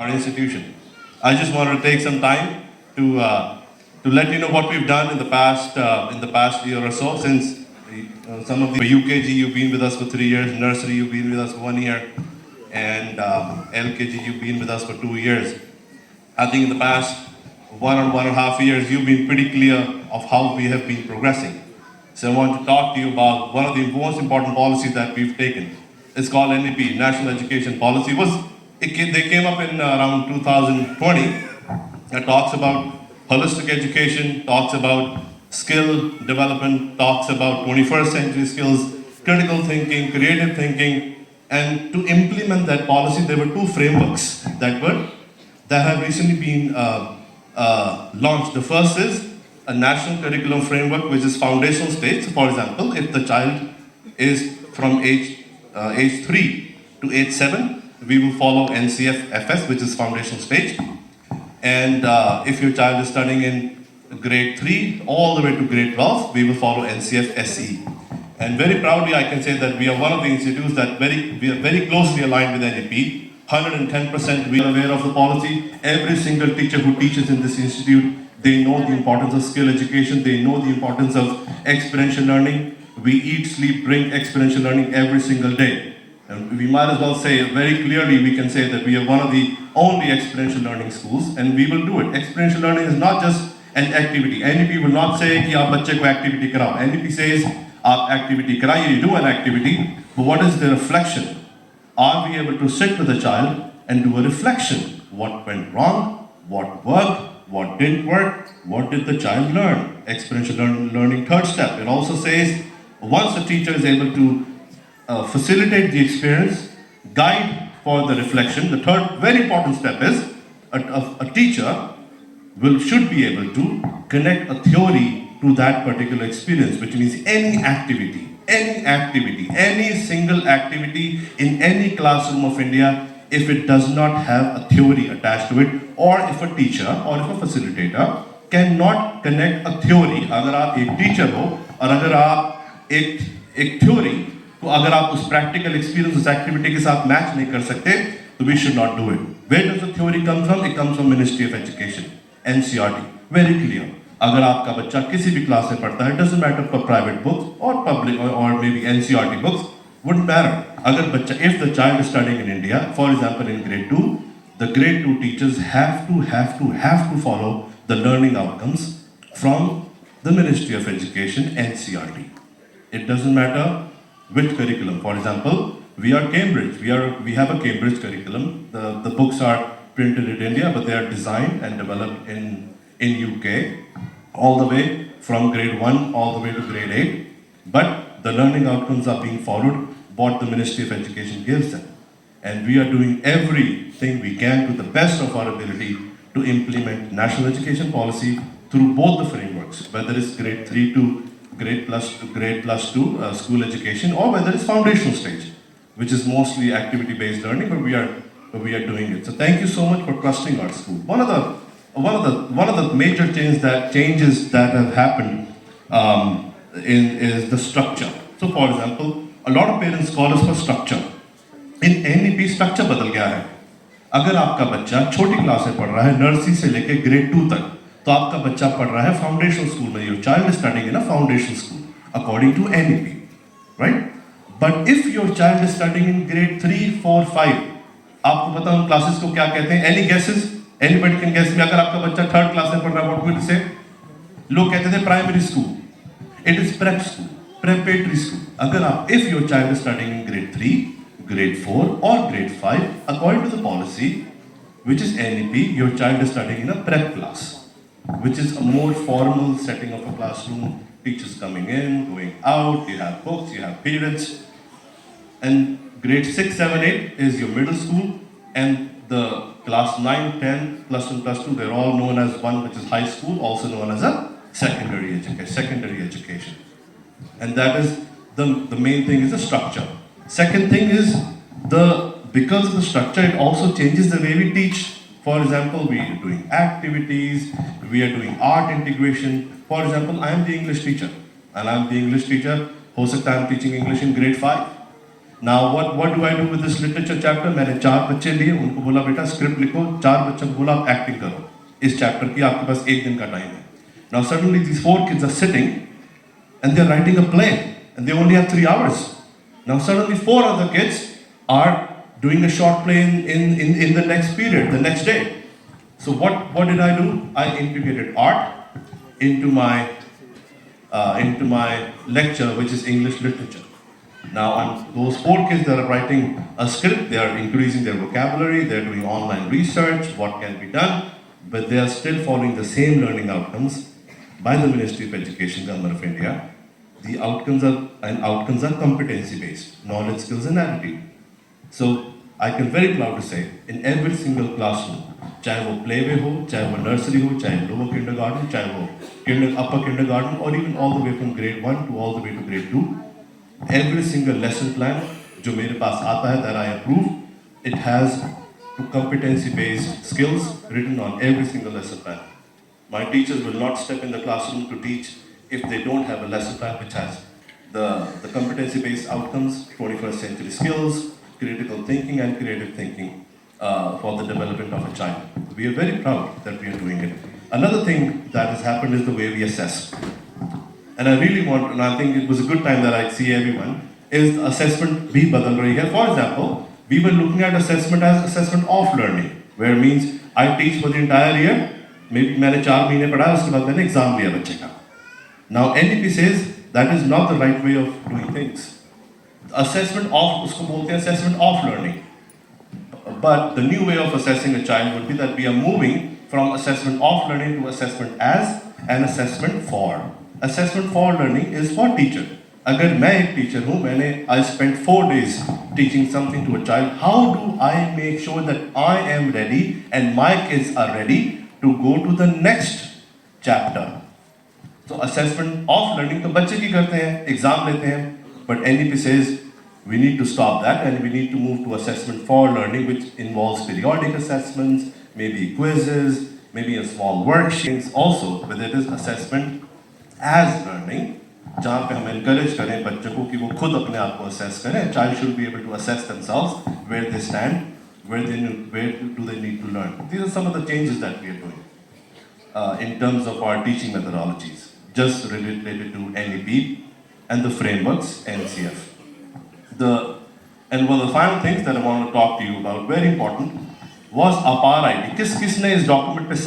our institution. I just wanted to take some time to let you know what we've done in the past year or so. Since some of the UKG you've been with us for 3 years, nursery you've been with us for 1 year, and LKG you've been with us for 2 years. I think in the past 1.5 years you've been pretty clear of how we have been progressing. So I want to talk to you about one of the most important policies that we've taken. It's called NEP, National Education Policy. They came up in around 2020. It talks about holistic education, talks about skill development, talks about 21st century skills, critical thinking, creative thinking, and to implement that policy, there were two frameworks that have recently been launched. The first is a national curriculum framework, which is foundational stage. So for example, if the child is from age 3 to age 7, we will follow NCFFS, which is foundational stage. And if your child is studying in grade 3 all the way to grade 12, we will follow NCFSE. And very proudly, I can say that we are one of the institutes that we are very closely aligned with NEP. 110% we are aware of the policy. Every single teacher who teaches in this institute, they know the importance of skill education. They know the importance of experiential learning. We eat, sleep, drink experiential learning every single day. And we might as well say very clearly, we can say that we are one of the only experiential learning schools, and we will do it. Experiential learning is not just an activity. NEP will not say कि आप बच्चे को activity कराओ. NEP says आप activity कराइए, you do an activity, but what is the reflection? Are we able to sit with the child and do a reflection? What went wrong? What worked? What didn't work? What did the child learn? Experiential learning, third step. It also says once the teacher is able to facilitate the experience, guide for the reflection, the third very important step is a teacher should be able to connect a theory to that particular experience, which means any activity, any single activity in any classroom of India, if it does not have a theory attached to it, or if a teacher or if a facilitator cannot connect a theory, अगर आप एक teacher हो और अगर आप एक theory को अगर आप उस practical experience उस activity के साथ match नहीं कर सकते, तो we should not do it. Where does the theory come from? It comes from Ministry of Education, NCERT, very clear. अगर आपका बच्चा किसी भी क्लास में पढ़ता है, doesn't matter for private books or public or maybe NCERT books, wouldn't matter. अगर बच्चा, if the child is studying in India, for example in grade 2, the grade 2 teachers have to follow the learning outcomes from the Ministry of Education, NCERT. It doesn't matter which curriculum. For example, we are Cambridge. We have a Cambridge curriculum. The books are printed in India, but they are designed and developed in UK, all the way from grade 1 all the way to grade 8. But the learning outcomes are being followed what the Ministry of Education gives them. And we are doing everything we can to the best of our ability to implement national education policy through both the frameworks, whether it's grade 3 to grade plus 2 school education, or whether it's foundational stage, which is mostly activity-based learning, but we are doing it. So thank you so much for trusting our school. One of the major changes that have happened is the structure. So for example, a lot of parents call us for structure. In NEP structure बदल गया है. अगर आपका बच्चा छोटी class में पढ़ रहा है, नर्सरी से लेकर ग्रेड 2 तक, तो आपका बच्चा पढ़ रहा है फाउंडेशनल स्कूल में. Your child is studying in a foundational school according to NEP, right? But if your child is studying in grade 3, 4, 5, आपको पता उन क्लासेस को क्या कहते हैं? Any guesses? Anybody can guess me? अगर आपका बच्चा थर्ड क्लास में पढ़ रहा है, what would you say? लोग कहते थे primary school. It is prep school, preparatory school. अगर आप, if your child is studying in grade 3, grade 4 or grade 5, according to the policy, which is NEP, your child is studying in a prep class, which is a more formal setting of a classroom, teachers coming in, going out, you have books, you have periods. And grade 6, 7, 8 is your middle school, and the class 9, 10, plus 1, plus 2, they're all known as one, which is high school, also known as a secondary education. And that is the main thing is the structure. Second thing is because of the structure, it also changes the way we teach. For example, we are doing activities, we are doing art integration. For example, I am the English teacher, and I am the English teacher. हो सकता है I'm teaching English in grade 5. Now what do I do with this literature chapter? मैंने 4 बच्चे लिए, उनको बोला बेटा script लिखो, 4 बच्चों को बोला आप एक्टिंग करो इस चैप्टर की, आपके पास 1 दिन का टाइम है. Now suddenly these 4 kids are sitting and they're writing a play and they only have 3 hours. Now suddenly 4 other kids are doing a short play in the next period, the next day. So what did I do? I integrated art into my lecture, which is English literature. Now those 4 kids that are writing a script, they are increasing their vocabulary, they're doing online research, what can be done, but they are still following the same learning outcomes by the Ministry of Education, Government of India. The outcomes are competency based, knowledge, skills and attitude. So I can very proud to say, in every single classroom, चाहे वो playway हो, चाहे वो nursery हो, चाहे lower kindergarten, चाहे वो upper kindergarten, or even all the way from grade 1 to all the way to grade 2, every single lesson plan जो मेरे पास आता है that I approve, it has competency-based skills written on every single lesson plan. My teachers will not step in the classroom to teach if they don't have a lesson plan which has the competency-based outcomes, 21st century skills, critical thinking and creative thinking for the development of a child. We are very proud that we are doing it. Another thing that has happened is the way we assess. And I really want, and I think it was a good time that I see everyone, is the assessment bhi badal rahi hai. For example, we were looking at assessment as assessment of learning, where it means I teach for the entire year, maybe मैंने 4 महीने पढ़ा, उसके बाद मैंने exam लिया बच्चे का. Now NEP says that is not the right way of doing things. Assessment of, उसको बोलते हैं assessment of learning. But the new way of assessing a child would be that we are moving from assessment of learning to assessment as and assessment for. Assessment for learning is for teacher. अगर मैं एक teacher हूँ, I spent 4 days teaching something to a child, how do I make sure that I am ready and my kids are ready to go to the next chapter? So assessment of learning तो बच्चे की करते हैं, exam लेते हैं, but NEP says we need to stop that and we need to move to assessment for learning, which involves periodic assessments, maybe quizzes, maybe a small worksheets also, but it is assessment as learning, जहाँ पे हम encourage करें बच्चों को कि वो खुद अपने आप को assess करें. Child should be able to assess themselves, where they stand, where do they need to learn. These are some of the changes that we are doing in terms of our teaching methodologies, just related to NEP and the frameworks, NCF. And one of the final things that I want to talk to you about, very important, was APAR ID. किसने इस document पे